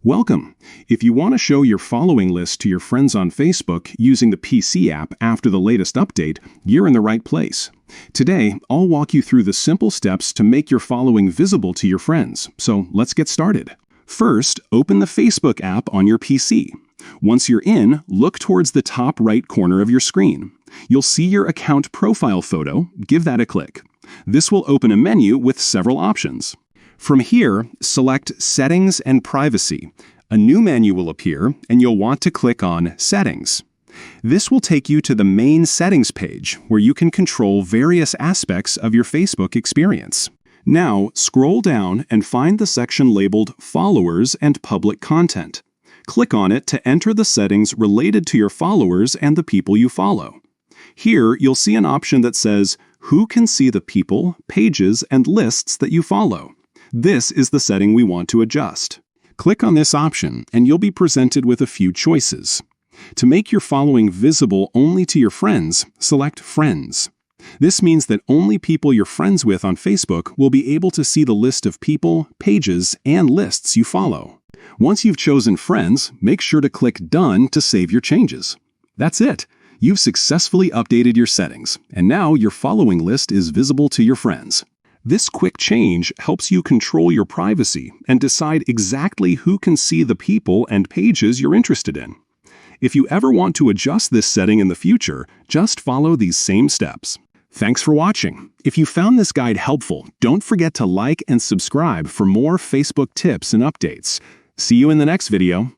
Welcome! If you want to show your following list to your friends on Facebook using the PC app after the latest update, you're in the right place. Today, I'll walk you through the simple steps to make your following visible to your friends, so let's get started. First, open the Facebook app on your PC. Once you're in, look towards the top right corner of your screen. You'll see your account profile photo. Give that a click. This will open a menu with several options. From here, select Settings and Privacy. A new menu will appear, and you'll want to click on Settings. This will take you to the main settings page, where you can control various aspects of your Facebook experience. Now, scroll down and find the section labeled Followers and Public Content. Click on it to enter the settings related to your followers and the people you follow. Here, you'll see an option that says, Who can see the people, pages, and lists that you follow? This is the setting we want to adjust. Click on this option, and you'll be presented with a few choices. To make your following visible only to your friends, select Friends. This means that only people you're friends with on Facebook will be able to see the list of people, pages, and lists you follow. Once you've chosen Friends, make sure to click Done to save your changes. That's it. You've successfully updated your settings, and now your following list is visible to your friends. This quick change helps you control your privacy and decide exactly who can see the people and pages you're interested in. If you ever want to adjust this setting in the future, just follow these same steps. Thanks for watching. If you found this guide helpful, don't forget to like and subscribe for more Facebook tips and updates. See you in the next video.